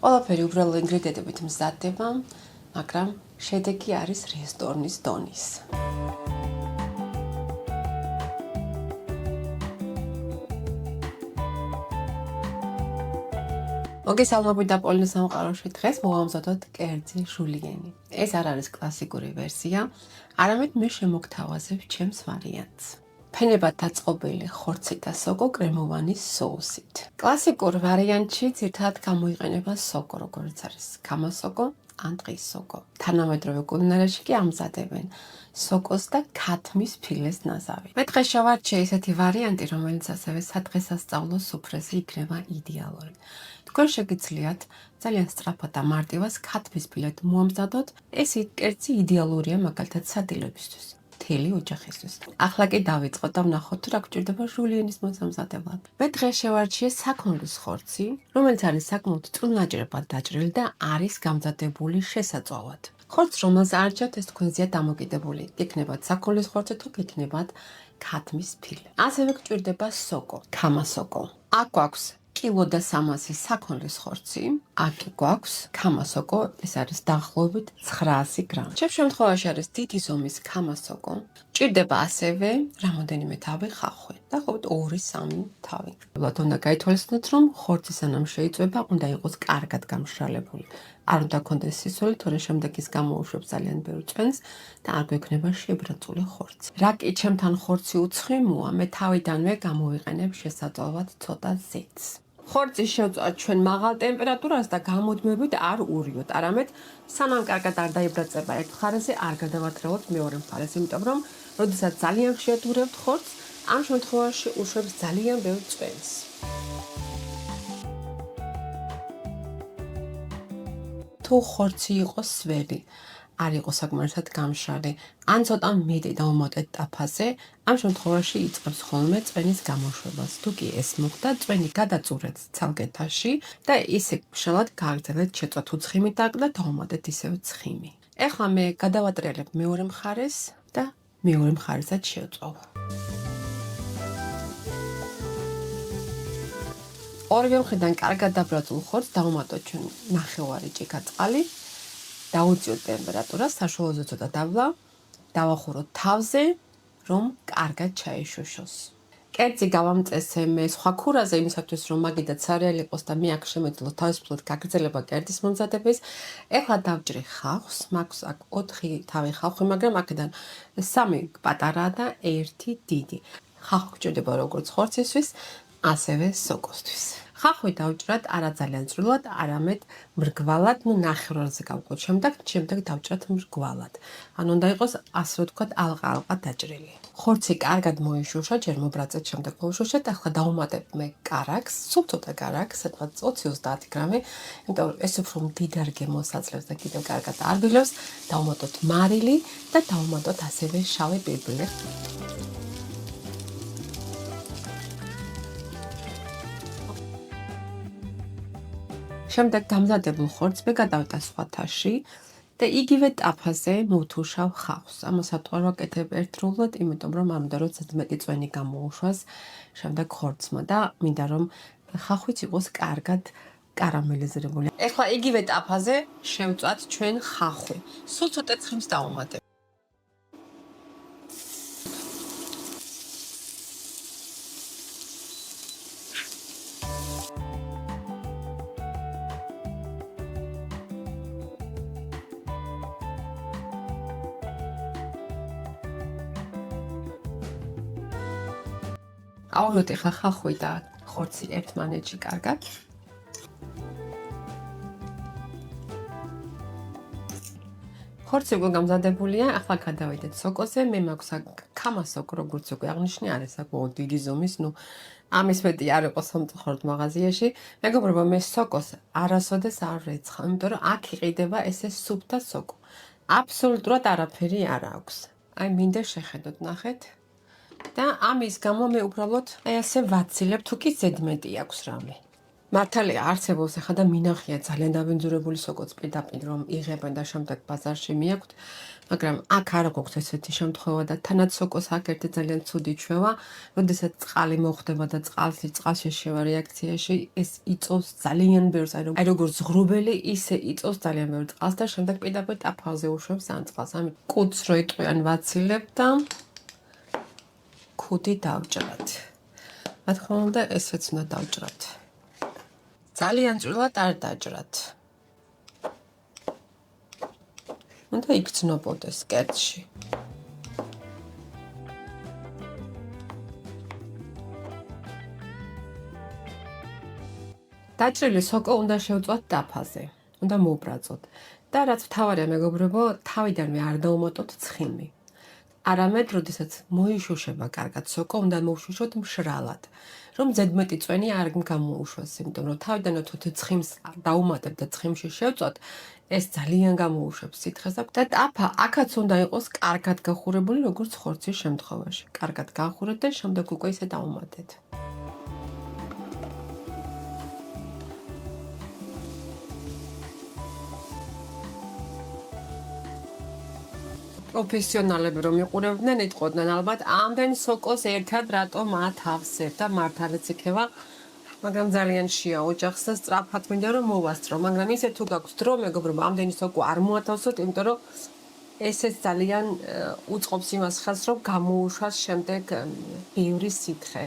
ყველაფერი უბრალო ინგრედიენტებით მზადდება, მაგრამ შედეგი არის რესტორნის დონის. მოგესალმებით პოლინის სამყაროში. დღეს მოვამზადოთ კერძი ჟულიენი. ეს არ არის კლასიკური ვერსია, არამედ მე შემოგთავაზებ ჩემს ვარიანტს. ფენებად დაწყობილი ხორცი და სოკო კრემოვანი соусით. კლასიკურ ვარიანტში ძირითადად გამოიყენება სოკო, როგორც არის კამასოკო ან ტყის სოკო. თანამედროვე კულინარიაში კი ამზადებენ სოკოს და ქათმის ფილეს ნაზავი. მე დღეს შევარჩიე ესეთი ვარიანტი, რომელიც ასევე სადღესასწაულო სუფრაზე იქნება იდეალური. თქვენ შეგიძლიათ ძალიან სწრაფად და მარტივად ქათმის ფილეთ მოამზადოთ. ეს კერძი იდეალურია მაგალითად სადილებისთვის. მთელი ოჯახისთვის. ახლა კი დავიწყოთ და ვნახოთ რა გვჭირდება ჟულიანის მოსამზადებლად. მე დღეს შევარჩიე საქონლის ხორცი, რომელიც არის საკმაოდ წვრილნაჭრებად დაჭრილი და არის გამზადებული შესაწვავად. ხორცს რომელს არჩევთ, ეს თქვენზეა დამოკიდებული. იქნებათ საქონლის ხორცი თუ იქნებათ ქათმის ფილე. ასევე გვჭირდება სოკო, კამასოკო. აქ გვაქვს კილო და 300 საქონლის ხორცი, აქ გვაქვს კამასოკო, ეს არის დაახლოებით 900 გრამი. ჩემს შემთხვევაში არის დიდი ზომის კამასოკო. ჭირდება ასევე რამოდენიმე თავი ხახვი, დაახლოებით 2-3 თავი. უნდა გაითვალისწინოთ, რომ ხორცი სანამ შეიწვება, უნდა იყოს კარგად გამშრალებული. არ უნდა ქონდეს სისველი, თორე შემდეგ ის გამოუშვებს ძალიან ბევრ წვენს და არ გვექნება შებრაწული ხორცი. რა კი ჩემთან ხორცი უცხიმოა, მე თავიდანვე გამოვიყენებ შესაწვავად ცოტა ზეთს. ხორცი შევწვავთ ჩვენ მაღალ ტემპერატურას და გამუდმებით არ ურიოთ, არამედ სანამ კარგად არ დაიბრაწება ერთ მხარეზე, არ გადავატრევოთ მეორე მხარეს, იმიტომ რომ როდესაც ძალიან ხშირად ურევთ ხორცს, ამ შემთხვევაში უშვებს ძალიან ბევრ წვენს. თუ ხორცი იყოს სველი, არ იყოს საკმარისად გამშრალი, ან ცოტა მეტი დავუმატეთ ტაფაზე, ამ შემთხვევაში იწყებს ხოლმე წვენის გამოშვებას. თუ კი ეს მოხდა, წვენი გადაწურეთ ცალკეთაში და ისე მშრალად გააგრძელეთ შეწვა. თუ ცხიმი დაკდა, დავუმატეთ ისევ ცხიმი. ეხლა მე გადავატრიალებ მეორე მხარეს და მეორე მხარესაც შევწვავ. ორივე მხრიდან კარგად დაბრაწულ ხორცს დავუმატოთ ჩვენ ნახევარი ჭიქა წყალი. დაუწიოთ ტემპერატურას, საშუალოზე ცოტა დაბლა, დავახუროთ თავზე, რომ კარგად ჩაეშოშოს. კერძი გავამწესე მე სხვა ქურაზე, იმისათვის რომ მაგიდაც სარეალი იყოს და მე აქ შემეძლო თავისუფლად გაგრძელება კერძის მომზადების. ეხლა დავჭრი ხავხს, მაქვს აქ 4 თავი ხავხი, მაგრამ აქედან 3 პატარაა და 1 დიდი. ხავხი გჭირდება როგორც ხორცისთვის, ასევე სოკოსთვის. ხახვი დავჭრათ არა ძალიან წვრილად, არამედ მრგვალად, ნახევრზე გავყოთ. შემდეგ დავჭრათ მრგვალად. ანუ უნდა იყოს ასე რომ ვთქვათ, ალყა-ალყა დაჭრილი. ხორცი კარგად მოიშუშა, ჯერ მობრაწეთ, შემდეგ მოვიშუშეთ. ახლა დავუმატებ მე კარაქს, სულ ცოტა კარაქს, სადღაც 20-30 გრამი, იმიტომ რომ ეს უფრო მდიდარ გემოს აძლევს და კიდევ კარგად არბილებს. დავუმატოთ მარილი და დავუმატოთ ასევე შავი პირბილე. შემდეგ გამზადებულ ხორცს მე გადავიტა სხვა თაში და იგივე ტაფაზე მოვთუშავ ხავხს. ამასაც არ ვაკეთებ ერთდროულად, იმიტომ რომ ამ დროს მეტი წვენი გამოუშვას შემდეგ ხორცმა და მინდა რომ ხახვიც იყოს კარგად კარამელიზირებული. ეხლა იგივე ტაფაზე შევწვათ ჩვენ ხახვი. სულ ცოტა ცხიმს დავუმატებ. აუღოთ ეხლა ხახვი და ხორცი ერთმანეთში კარგად. ხორცი უკვე გამზადებულია, ახლა გადავიდეთ სოკოზე. მე მაქვს კამასოკო, როგორც უკვე აღნიშნე, არის საკმაოდ დიდი ზომის, ამის მეტი არ იყო სამწუხაროდ მაღაზიაში. მეგობრებო, მე სოკოს არასოდეს არ ვეცხავ, იმიტომ რომ აქ იყიდება ესე სუფთა სოკო. აბსოლუტურად არაფერი არ აქვს. აი მინდა შეხედოთ, ნახეთ. და ამის გამო მე უბრალოდ აი ასე ვაცილებ, თუ კი ზედმეტი აქვს რამე. მართალია არსებობს ახლა და მინახია ძალიან დაბინძურებული სოკოც პირდაპირ რომ იღებენ და შემდეგ ბაზარში მიაქვთ, მაგრამ აქ არ გვაქვს ესეთი შემთხვევა და თანაც სოკოს აქ ერთი ძალიან ცუდი ჩვევა, როდესაც წყალი მოხდება და წყალში შევა რეაქციაში, ეს იწოვს ძალიან ბევრს, აი როგორც ზღრუბელი, ისე იწოვს ძალიან ბევრ წყალს და შემდეგ პირდაპირ ტაფალზე უშვებს ამ წყალს. ამით კუდს რო იტყვიან ვაცილებ და კუდი დავჭრათ. რა თქმა უნდა, ესეც უნდა დავჭრათ. ძალიან წვრილად არ დაჭრათ. უნდა იგრძნობოდეს კერძში. დაჭრილი სოკო უნდა შევწვათ ტაფაზე. უნდა მოვბრაწოთ. და რაც მთავარია მეგობრებო, თავიდანვე არ დაუმატოთ ცხიმი. არამედ, როდესაც მოიშუშება კარგად სოკო, უნდა მოვშუშოთ მშრალად. რომ ზედმეტი წვენი არ გამოუშვას, იმიტომ რომ თავიდანვე თუ ცხიმს დაუმატებთ და ცხიმში შევწვათ, ეს ძალიან გამოუშვებს სითხეს და ტაფა აქაც უნდა იყოს კარგად გახურებული, როგორც ხორცის შემთხვევაში. კარგად გახურეთ და შემდეგ უკვე ისე დაუმატეთ. პროფესიონალები რომ იყურებდნენ, იტყოდნენ ალბათ ამდენ სოკოს ერთად რატომ ათავსებ და მართალიც იქნება, მაგრამ ძალიან შია ოჯახს და სწრაფად მინდა რომ მოვასწრო, მაგრამ ისე თუ გაქვს დრო, მეგობრებო, ამდენი სოკო არ მოათავსოთ, იმიტომ რომ ესეც ძალიან უწყობს იმას ხელს, რომ გამოუშვას შემდეგ ბევრი სითხე.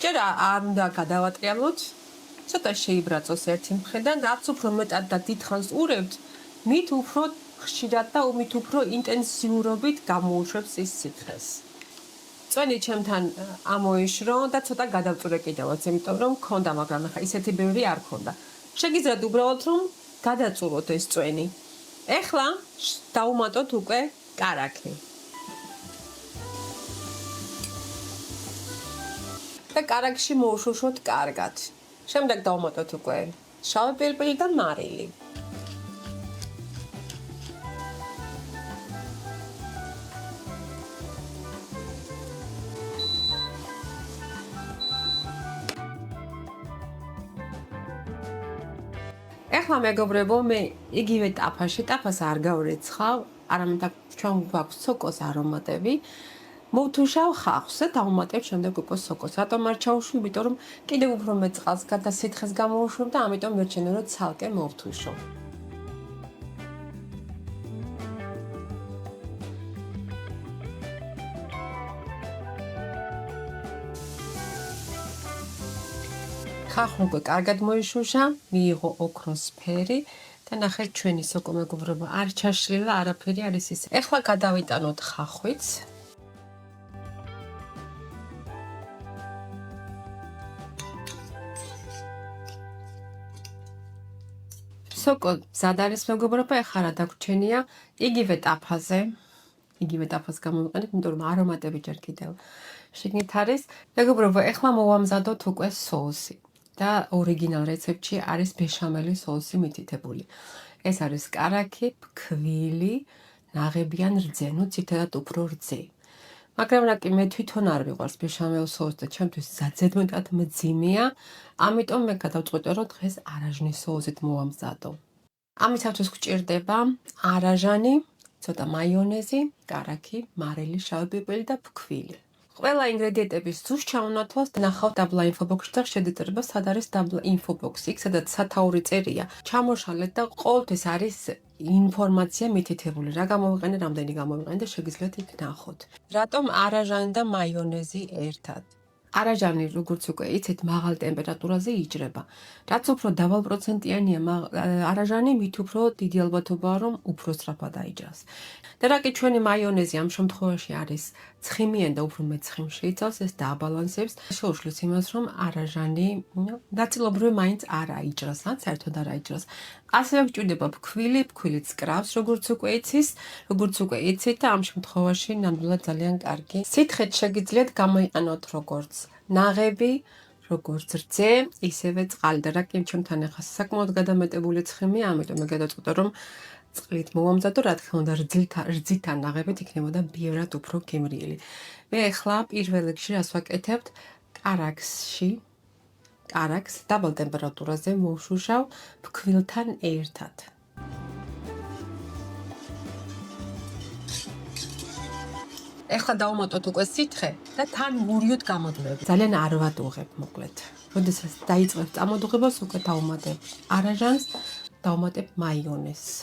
ჯერ არ უნდა გადავატრიალოთ, ცოტა შეიბრაწოს ერთი მხრიდან, რაც უფრო მეტად და დიდხანს ურევთ, მით უფრო ხშირად და მით უფრო ინტენსიურობით გამოუშვებს ის სითხეს. წვენი ჩემთან ამოიშრო და ცოტა გადავწურე კიდევაც, იმიტომ რომ მქონდა, მაგრამ ახლა ისეთი ბევრი არ მქონდა. შეგიძლიათ უბრალოდ რომ გადაწუროთ ეს წვენი. ეხლა დავუმატოთ უკვე კარაქი. და კარაქში მოვშუშოთ კარგად. შემდეგ დავუმატოთ უკვე შავი პილპილი და მარილი. ეხლა მეგობრებო, მე იგივე ტაფას არ გავრეცხავ, არამედ ჩვენ გვაქვს სოკოს არომატები. მოვთუშავ ხახს და დავუმატებ შემდეგ უკვე სოკოს. რატომ არ ჩავშვი? იმიტომ რომ კიდევ უფრო მეტ წყალს და სითხეს გამოუშვებ და ამიტომ მერჩენე რომ ცალკე მოვთუშო. ხახი უკვე კარგად მოიშუშა, მიიღო ოქროს ფერი და ნახეთ ჩვენი სოკო მეგობრებო, არ ჩაშლილა, არაფერი არის ისე. ეხლა გადავიტანოთ ხახვიც. სოკო მზად არის მეგობრებო, ეხლა რა დაგვრჩენია, იგივე ტაფას გამოვიყენებ, იმიტომ რომ არომატები ჯერ კიდევ შიგნით არის. მეგობრებო, ეხლა მოვამზადოთ უკვე სოუსი. და ორიგინალ რეცეპტში არის ბეშამელის სოუსი მითითებული. ეს არის კარაქი, ფქვილი, ნაღებიან რძე, ნუ ცირთადად უფრო რძე. მაგრამ რა კი მე თვითონ არ მიყვარს ბეშამელის სოუსი და ჩემთვის ზედმეტად მძიმეა, ამიტომ მე გადავწყვიტე რომ დღეს არაჟნის სოუსით მოვამზადო. ამისათვის გვჭირდება არაჟანი, ცოტა მაიონეზი, კარაქი, მარილი, შავი პიპილი და ფქვილი. ყველა ინგრედიენტების ზუსტ ჩაუნათვლას ნახავთ დაბლა ინფობოქსში და შეგიძლიათ სად არის დაბლა ინფობოქსი, იქ სადაც სათაური წერია. ჩამოშალეთ და ყოველთვის არის ინფორმაცია მითითებული, რა გამოვიყენე, რამდენი გამოვიყენე და შეგიძლიათ იქ ნახოთ. რატომ არაჟანი და მაიონეზი ერთად? არაჟანი, როგორც უკვე იცით, მაღალ ტემპერატურაზე იჭრება. რაც უფრო დაბალპროცენტიანია არაჟანი, მით უფრო დიდი ალბათობაა, რომ უფრო სწრაფად აიჭრას. და რა კი ჩვენი მაიონეზი ამ შემთხვევაში არის ცხიმიან და უფრო მეტ ცხიმს შეიცავს, ეს დააბალანსებს, შეუშლის იმას, რომ არაჟანი ნაწილობრივ მაინც არ აიჭრას, ან საერთოდ არ აიჭრას. ასევე გვჭირდება ფქვილიც კრავს, როგორც უკვე იცით და ამ შემთხვევაში ნამდვილად ძალიან კარგი. სითხეთ შეგიძლიათ გამოიყენოთ როგორც ნაღები, როგორც რძე, ისევე წყალი და რა კი ჩემთან ახლა საკმაოდ გადამეტებული ცხიმია, ამიტომ მე გადავწყვიტე რომ წყლით მოვამზადო, რა თქმა უნდა რძითან ნაღებით იქნებოდა ბევრად უფრო გემრიელი. მე ახლა პირველ რიგში რას ვაკეთებთ? კარაქში კარაქს დაბალ ტემპერატურაზე მოვშუშავ ფქვილთან ერთად. ეხლა დავუმატოთ უკვე სითხე და თან მურიოთ გამოდვები. ძალიან არ ვადუღებ მოკლედ. როდესაც დაიწყებ წამოდუღებას, უკვე დავუმატებ არაჟანს, დავუმატებ მაიონეზს.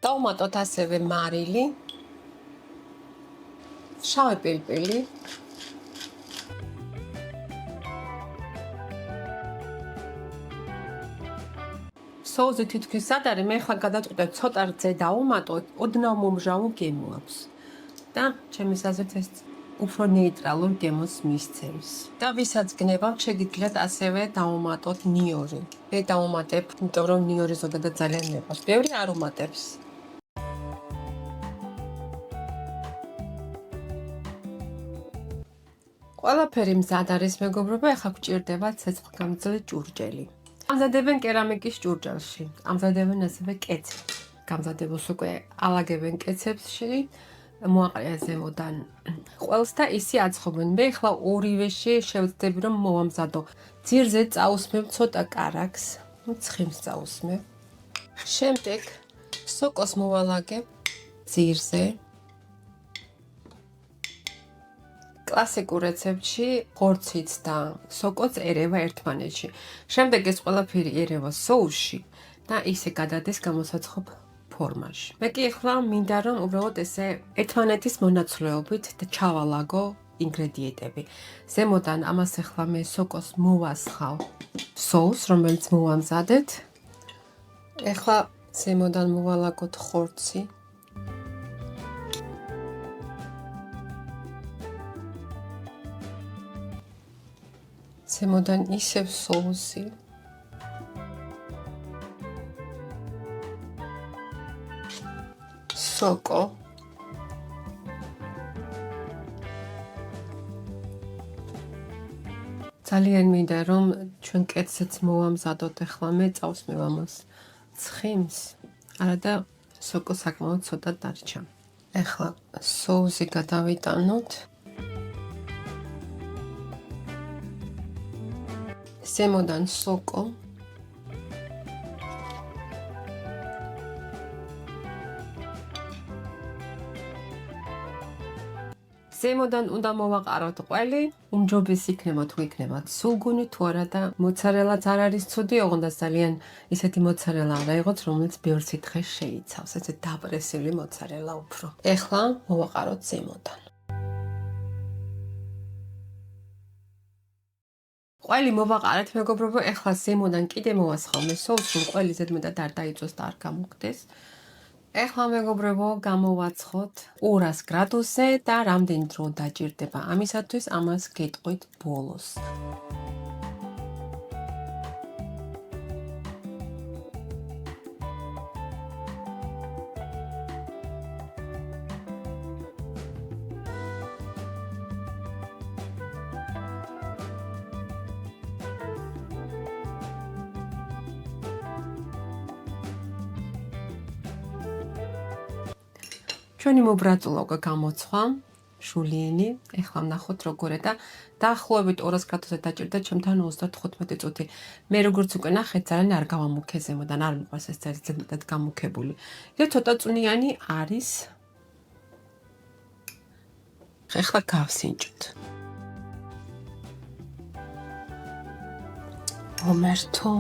დავუმატოთ ასევე მარილი, შავი პილპილი, სოუსი თითქმის სად არის, მე ხლა გადავწყვიტე ცოტა რძე დავუმატოთ, ოდნავ მომჟავო გემო აქვს. და ჩემის აზრით ეს უფრო ნეიტრალურ გემოს მისცემს. და ვისაც გნებავთ, შეგიძლიათ ასევე დავუმატოთ ნიორი. მე დავუმატებ, იმიტომ რომ ნიორი ზოგადად ძალიან ნებას. ბევრი არ უმატებს. ყველაფერი მზად არის მეგობრებო, ახლა გვჭირდება ცეცხლგამძლე ჭურჭელი. ამზადებენ კერამიკის ჭურჭელში, ამზადებენ ასევე კეცებს. გამზადებულს უკვე ალაგებენ კეცებში, მოაყრია ზემოდან ყველს და ისე აცხობენ. მე ახლა ორივეში შევძდები რომ მოვამზადო. ძირზე წაусმებ ცოტა კარაქს, ცხიმს წაусმებ. შემდეგ სოკოს მოვალაგებ ძირზე. კლასიკურ რეცეპტში ხორციც და სოკოც ერევა ერთმანეთში. შემდეგ ეს ყველაფერი ერევა სოუსში და ისე გადადის გამოსაცხობ ფორმაში. მე კი ახლა მინდა რომ უბრალოდ ესე ერთმანეთის მონაცვლეობით და ჩავალაგო ინგრედიენტები. ზემოდან ამას ახლა მე სოკოს მოვასხავ სოუსს, რომელიც მოვამზადეთ. ახლა ზემოდან მოვალაგოთ ხორცი. ზემოდან ისევ სოუსი. სოკო. ძალიან მინდა რომ ჩვენ კეცებს მოვამზადოთ ახლა მე წავსმევ ამას ცხიმს. არა და სოკო საკმაოდ ცოტა დარჩა. ახლა სოუსი გადავიტანოთ. ზემოდან სოკო. ზემოდან უნდა მოვაყაროთ ყველი, უმჯობესი იქნება თუ იქნებათ სულგუნი თუ არა და მოცარელაც არ არის ცუდი, ოღონდ ძალიან ისეთი მოცარელა არა იყოს, რომელიც ბევრ სითხეს შეიცავს, ესე დაპრესილი მოცარელა უფრო. ეხლა მოვაყაროთ ზემოდან. ყველი მოვაყარეთ მეგობრებო, ეხლა ზემოდან კიდე მოვასხავ სოუსს, რომ ყველი ზედმეტად არ დაიწოს და არ გამოგდეს. ეხლა მეგობრებო, გამოვაცხოთ 200 გრადუსზე და რამდენი დრო დაჭირდება. ამისათვის ამას გეტყვით ბოლოს. ჩვენი მობრაწულა უკვე გამოცხვა, შულიენი, ეხლა ვნახოთ როგორია და დაახლოებით 200 გრადუსზე დაჭირდა ჩემთან 35 წუთი. მე როგორც უკვე ნახეთ, ძალიან არ გავამუქე ზემოდან, არ მიყვარს ეს ზედმეტად გამუქებული. და ცოტა წვნიანი არის. ეხლა გავსინჯოთ. მომერთო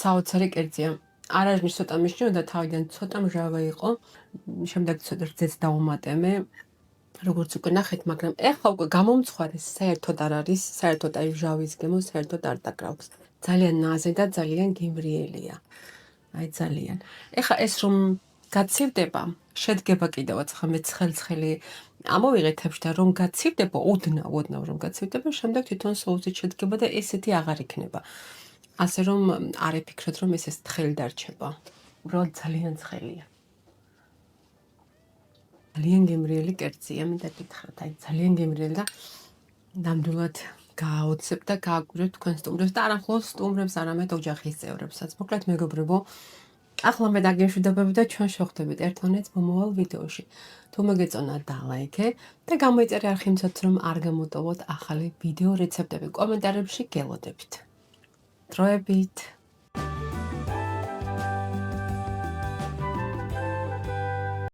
საოცარი კერძია. არ არის ცოტა მიშნიოდა თავიდან ცოტა მჟავა იყო. შემდეგ ცოტა რძეც დავუმატე მე. როგორც უკვე ნახეთ, მაგრამ ეხლა უკვე გამომცხარე საერთოდ არ არის, საერთოდ აი მჟავის გემო საერთოდ არ დაკრავს. ძალიან ნაზი და ძალიან გემრიელია. აი ძალიან. ეხლა ეს რომ გაცივდება, შედგება კიდევაც ხა მე ცხელ-ცხელი ამოვიღეთ და რომ გაცივდება, ოდნავ რომ გაცივდება, შემდეგ თვითონ სოუსი შედგება და ესეთი აღარ იქნება. ასე რომ არ იფიქროთ რომ ეს ცხელი დარჩება. უბრალოდ ძალიან ცხელია. ძალიან გემრიელი კერძია, მინდა გითხრათ, აი ძალიან გემრიელი და ნამდვილად გააოცებ და გააგვირებ თქვენ სტუმრებს და არა მხოლოდ სტუმრებს, არამედ ოჯახის წევრებსაც. მოკლედ მეგობრებო, ახლა მე დაგემშვიდობები და ჩვენ შევხვდებით ერთმანეთს მომავალ ვიდეოში. თუ მოგეწონა დალაიქე და გამოიწერე არხი, რომ არ გამოტოვოთ ახალი ვიდეო რეცეპტები. კომენტარებში გელოდებით. დროებით.